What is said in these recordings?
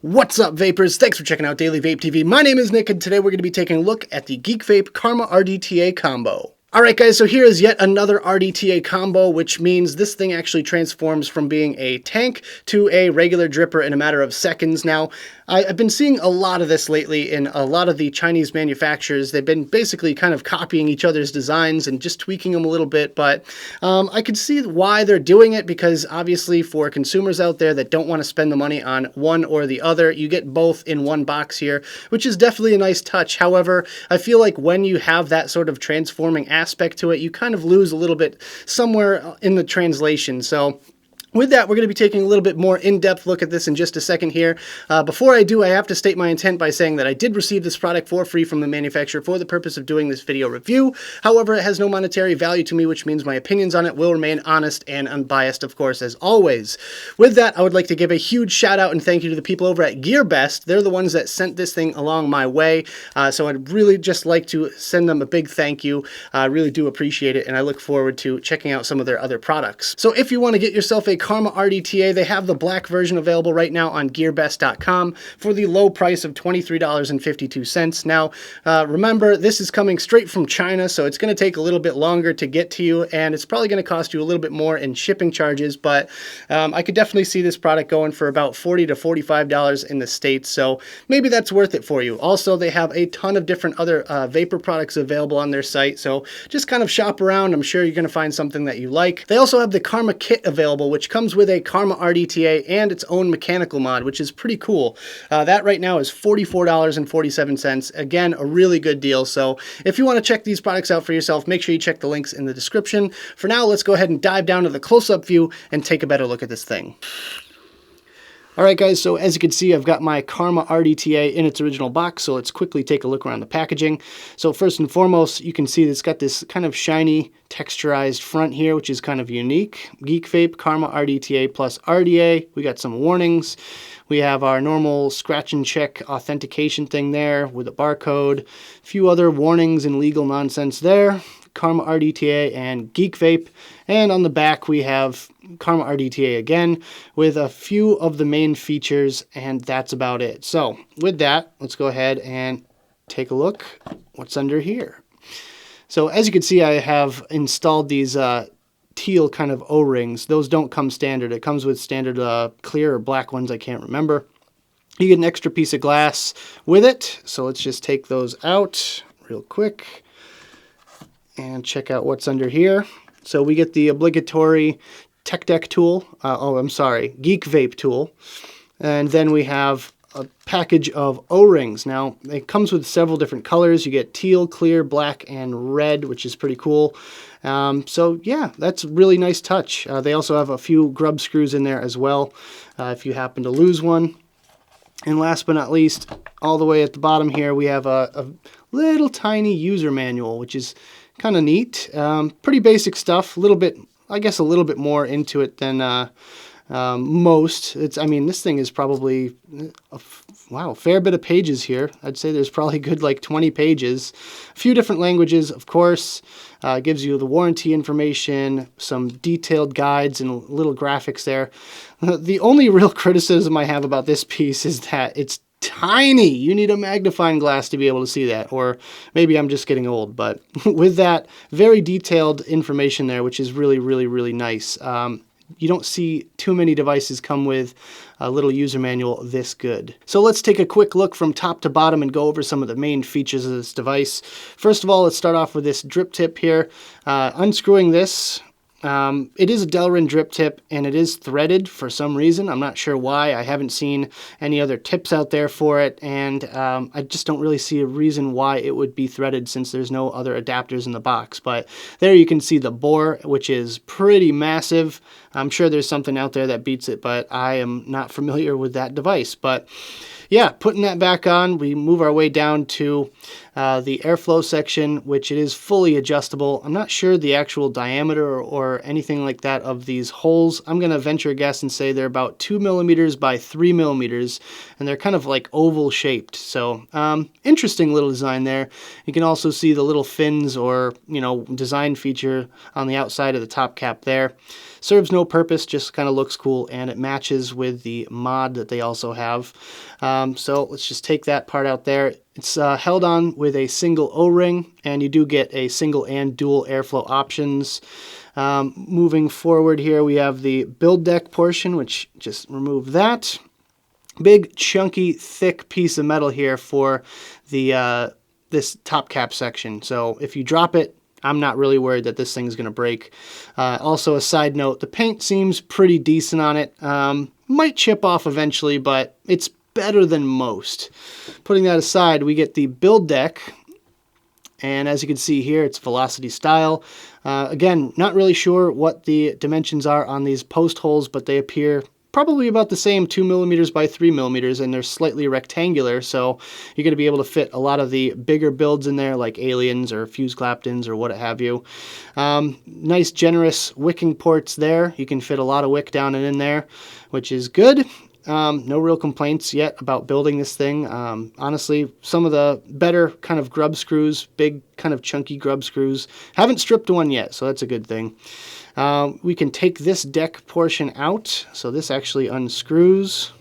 What's up, vapors? Thanks for checking out Daily Vape TV. My name is Nick, and today we're going to be taking a look at the GeekVape Karma RDTA combo. Alright guys, so here is yet another RDTA combo, which means this thing actually transforms from being a tank to a regular dripper in a matter of seconds. Now, I've been seeing a lot of this lately in a lot of the Chinese manufacturers. They've been basically kind of copying each other's designs and just tweaking them a little bit, but I could see why they're doing it, because obviously for consumers out there that don't want to spend the money on one or the other, you get both in one box here, which is definitely a nice touch. However, I feel like when you have that sort of transforming aspect to it, you kind of lose a little bit somewhere in the translation. So with that, we're going to be taking a little bit more in-depth look at this in just a second here. Before I do, I have to state my intent by saying that I did receive this product for free from the manufacturer for the purpose of doing this video review. However, it has no monetary value to me, which means my opinions on it will remain honest and unbiased, of course, as always. With that, I would like to give a huge shout out and thank you to the people over at GearBest. They're the ones that sent this thing along my way, so I'd really just like to send them a big thank you. I really do appreciate it, and I look forward to checking out some of their other products. So if you want to get yourself a Karma RDTA, they have the black version available right now on GearBest.com for the low price of $23.52. Now, remember, this is coming straight from China, so it's going to take a little bit longer to get to you, and it's probably going to cost you a little bit more in shipping charges, but I could definitely see this product going for about $40 to $45 in the States, so maybe that's worth it for you. Also, they have a ton of different other vapor products available on their site, so just kind of shop around. I'm sure you're going to find something that you like. They also have the Karma Kit available, which comes with a Karma RDTA and its own mechanical mod, which is pretty cool. That right now is $44.47. Again, a really good deal. So if you want to check these products out for yourself, make sure you check the links in the description. For now, let's go ahead and dive down to the close-up view and take a better look at this thing. Alright guys, so as you can see, I've got my Karma RDTA in its original box, so let's quickly take a look around the packaging. So first and foremost, you can see it's got this kind of shiny, texturized front here, which is kind of unique. GeekVape Karma RDTA plus RDA. We got some warnings. We have our normal scratch and check authentication thing there with a barcode. A few other warnings and legal nonsense there. Karma RDTA and GeekVape, and on the back we have Karma RDTA again with a few of the main features, and that's about it. So with that, let's go ahead and take a look what's under here. So as you can see, I have installed these teal kind of O-rings. Those don't come standard. It comes with standard clear or black ones, I can't remember. You get an extra piece of glass with it, so let's just take those out real quick and check out what's under here. So we get the obligatory Tech Deck tool, GeekVape tool, and then we have a package of O-rings. Now, it comes with several different colors. You get teal, clear, black, and red, which is pretty cool. So yeah, that's a really nice touch. They also have a few grub screws in there as well, if you happen to lose one. And last but not least, all the way at the bottom here, we have a little tiny user manual, which is kind of neat. Pretty basic stuff. A little bit, I guess, a little bit more into it than most. I mean, this thing is probably a fair bit of pages here. I'd say there's probably good like 20 pages. A few different languages, of course. Gives you the warranty information, some detailed guides, and little graphics there. The only real criticism I have about this piece is that it's tiny. You need a magnifying glass to be able to see that, or maybe I'm just getting old, but with that, very detailed information there, which is really, really, really nice. You don't see too many devices come with a little user manual this good. So let's take a quick look from top to bottom and go over some of the main features of this device. First of all, let's start off with this drip tip here. Unscrewing this, it is a Delrin drip tip, and it is threaded for some reason. I'm not sure why. I haven't seen any other tips out there for it, and I just don't really see a reason why it would be threaded since there's no other adapters in the box. But there you can see the bore, which is pretty massive. I'm sure there's something out there that beats it, but I am not familiar with that device. But yeah, putting that back on, we move our way down to the airflow section, which it is fully adjustable. I'm not sure the actual diameter or anything like that of these holes. I'm going to venture a guess and say they're about 2 millimeters by 3 millimeters, and they're kind of like oval shaped. So interesting little design there. You can also see the little fins or, design feature on the outside of the top cap there. serves no purpose, just kind of looks cool, and it matches with the mod that they also have. So let's just take that part out there. It's held on with a single O-ring, and you do get a single and dual airflow options. Moving forward here, we have the build deck portion, which just remove that. Big, chunky, thick piece of metal here for the this top cap section. So if you drop it, I'm not really worried that this thing's going to break. Also, a side note, the paint seems pretty decent on it. Might chip off eventually, but it's better than most. Putting that aside, we get the build deck. And as you can see here, it's velocity style. Again, not really sure what the dimensions are on these post holes, but they appear probably about the same, 2 millimeters by 3 millimeters, and they're slightly rectangular, so you're going to be able to fit a lot of the bigger builds in there, like Aliens or Fuse Claptons or what have you. Nice generous wicking ports there. You can fit a lot of wick down and in there, which is good. No real complaints yet about building this thing. Honestly, some of the better kind of grub screws, big kind of chunky grub screws, haven't stripped one yet, so that's a good thing. We can take this deck portion out, so this actually unscrews.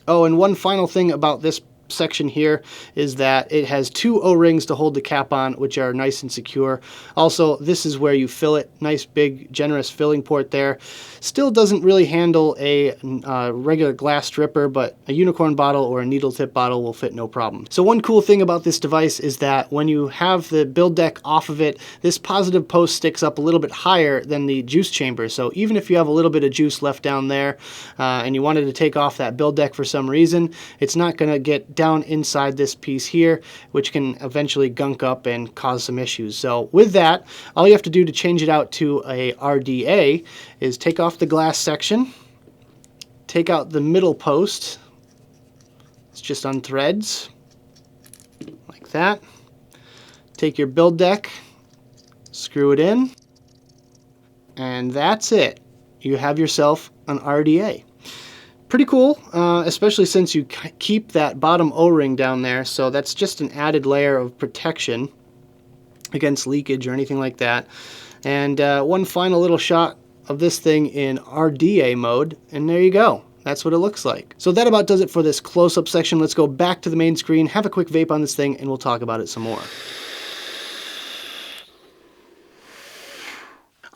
Oh, and one final thing about this section here is that it has 2 O-rings to hold the cap on, which are nice and secure. Also, this is where you fill it. Nice big generous filling port there. Still doesn't really handle a regular glass stripper, but a unicorn bottle or a needle tip bottle will fit no problem. So one cool thing about this device is that when you have the build deck off of it, this positive post sticks up a little bit higher than the juice chamber. So even if you have a little bit of juice left down there and you wanted to take off that build deck for some reason, it's not going to get down inside this piece here, which can eventually gunk up and cause some issues. So with that, all you have to do to change it out to a RDA is take off the glass section, take out the middle post. It's just on threads, like that. Take your build deck, screw it in, and that's it. You have yourself an RDA. Pretty cool, especially since you keep that bottom O-ring down there, so that's just an added layer of protection against leakage or anything like that. And one final little shot of this thing in RDA mode, and there you go. That's what it looks like. So that about does it for this close-up section. Let's go back to the main screen, have a quick vape on this thing, and we'll talk about it some more.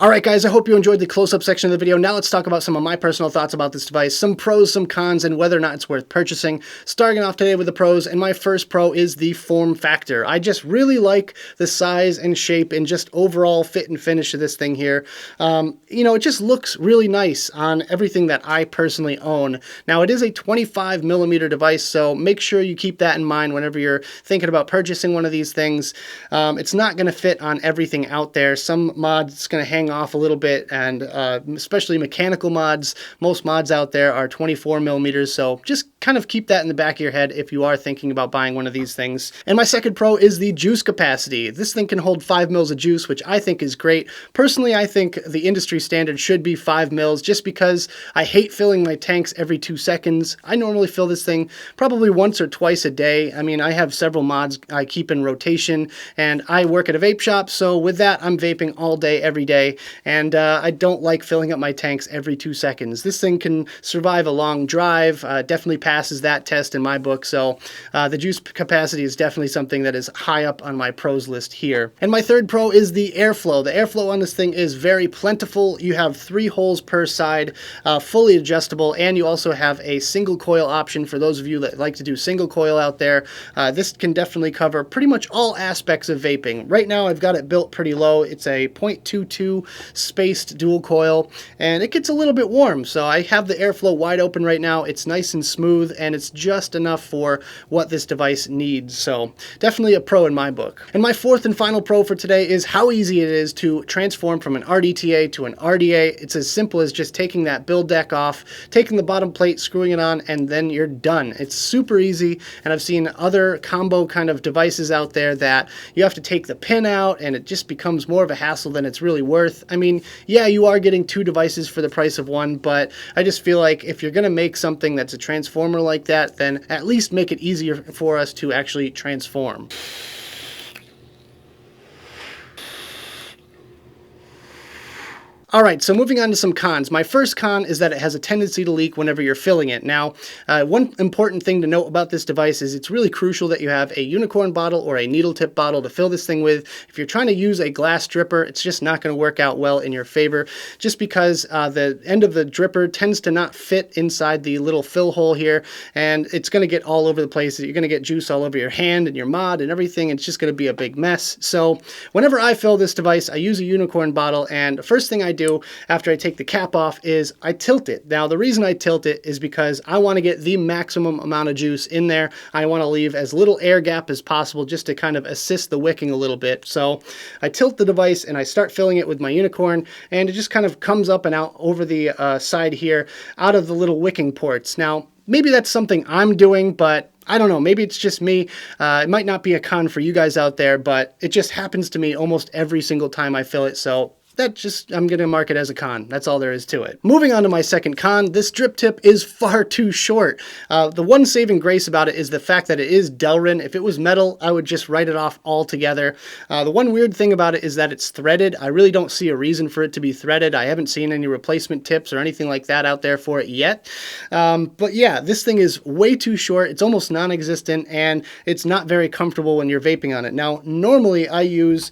Alright guys, I hope you enjoyed the close-up section of the video. Now let's talk about some of my personal thoughts about this device, some pros, some cons, and whether or not it's worth purchasing. Starting off today with the pros, and my first pro is the form factor. I just really like the size and shape and just overall fit and finish of this thing here. You know, it just looks really nice on everything that I personally own. Now it is a 25 millimeter device, so make sure you keep that in mind whenever you're thinking about purchasing one of these things. It's not going to fit on everything out there. Some mods it's going to hang off a little bit, and especially mechanical mods. Most mods out there are 24 millimeters, so just kind of keep that in the back of your head if you are thinking about buying one of these things. And my second pro is the juice capacity. This thing can hold 5 mils of juice, which I think is great. Personally, I think the industry standard should be 5 mils just because I hate filling my tanks every 2 seconds. I normally fill this thing probably once or twice a day. I mean, I have several mods I keep in rotation, and I work at a vape shop, so with that, I'm vaping all day, every day, and I don't like filling up my tanks every 2 seconds. This thing can survive a long drive, definitely passes that test in my book, so the juice capacity is definitely something that is high up on my pros list here. And my third pro is the airflow. The airflow on this thing is very plentiful. You have 3 holes per side, fully adjustable, and you also have a single coil option for those of you that like to do single coil out there. This can definitely cover pretty much all aspects of vaping. Right now I've got it built pretty low. It's a 0.22 spaced dual coil, and it gets a little bit warm, so I have the airflow wide open right now. It's nice and smooth, and it's just enough for what this device needs, so definitely a pro in my book. And my fourth and final pro for today is how easy it is to transform from an RDTA to an RDA. It's as simple as just taking that build deck off, taking the bottom plate, screwing it on, and then you're done. It's super easy, and I've seen other combo kind of devices out there that you have to take the pin out, and it just becomes more of a hassle than it's really worth. I mean, yeah, you are getting 2 devices for the price of 1, but I just feel like if you're going to make something that's a transformer like that, then at least make it easier for us to actually transform. All right, so moving on to some cons. My first con is that it has a tendency to leak whenever you're filling it. Now, one important thing to note about this device is it's really crucial that you have a unicorn bottle or a needle tip bottle to fill this thing with. If you're trying to use a glass dripper, it's just not going to work out well in your favor, just because the end of the dripper tends to not fit inside the little fill hole here, and it's going to get all over the place. You're going to get juice all over your hand and your mod and everything. It's just going to be a big mess. So whenever I fill this device, I use a unicorn bottle, and the first thing I do after I take the cap off is I tilt it. Now, the reason I tilt it is because I want to get the maximum amount of juice in there. I want to leave as little air gap as possible just to kind of assist the wicking a little bit. So I tilt the device and I start filling it with my unicorn, and it just kind of comes up and out over the side here out of the little wicking ports. Now, maybe that's something I'm doing, but I don't know, maybe it's just me. It might not be a con for you guys out there, but it just happens to me almost every single time I fill it, so I'm going to mark it as a con. That's all there is to it. Moving on to my second con, this drip tip is far too short. The one saving grace about it is the fact that it is Delrin. If it was metal, I would just write it off altogether. The one weird thing about it is that it's threaded. I really don't see a reason for it to be threaded. I haven't seen any replacement tips or anything like that out there for it yet. But yeah, this thing is way too short. It's almost non-existent, and it's not very comfortable when you're vaping on it. Now, normally I use,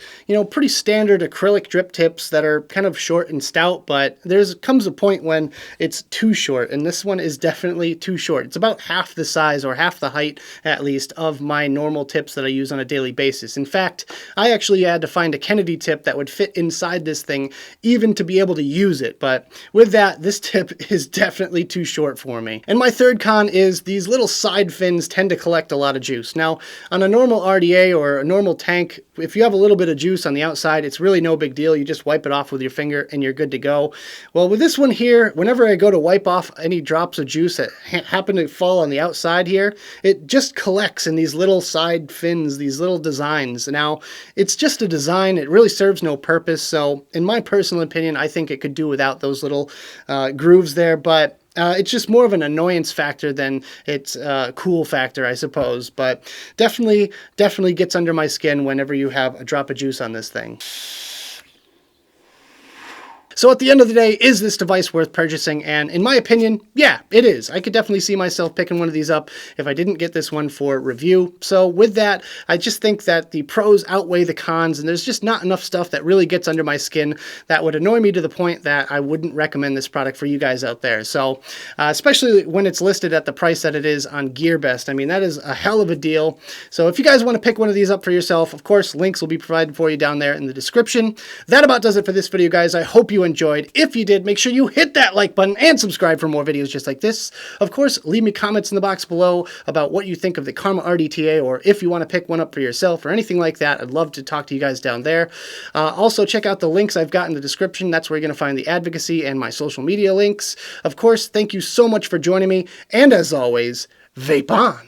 pretty standard acrylic drip tips that are kind of short and stout, but comes a point when it's too short, and this one is definitely too short. It's about half the size, or half the height at least, of my normal tips that I use on a daily basis. In fact, I actually had to find a Kennedy tip that would fit inside this thing even to be able to use it, but with that, this tip is definitely too short for me. And my third con is these little side fins tend to collect a lot of juice. Now, on a normal RDA or a normal tank, if you have a little bit of juice on the outside, it's really no big deal. You just wipe it off with your finger and you're good to go. Well, with this one here, whenever I go to wipe off any drops of juice that happen to fall on the outside here, it just collects in these little side fins, these little designs. Now, it's just a design. It really serves no purpose. So in my personal opinion, I think it could do without those little grooves there, but it's just more of an annoyance factor than it's a cool factor, I suppose. But definitely gets under my skin whenever you have a drop of juice on this thing. So at the end of the day, is this device worth purchasing? And in my opinion, yeah, it is. I could definitely see myself picking one of these up if I didn't get this one for review. So with that, I just think that the pros outweigh the cons, and there's just not enough stuff that really gets under my skin that would annoy me to the point that I wouldn't recommend this product for you guys out there. So especially when it's listed at the price that it is on GearBest. I mean, that is a hell of a deal. So if you guys want to pick one of these up for yourself, of course, links will be provided for you down there in the description. That about does it for this video, guys. I hope you enjoyed. If you did, make sure you hit that like button and subscribe for more videos just like this. Of course, leave me comments in the box below about what you think of the Karma RDTA, or if you want to pick one up for yourself or anything like that. I'd love to talk to you guys down there. Also, check out the links I've got in the description. That's where you're going to find the advocacy and my social media links. Of course, thank you so much for joining me, and as always, vape on!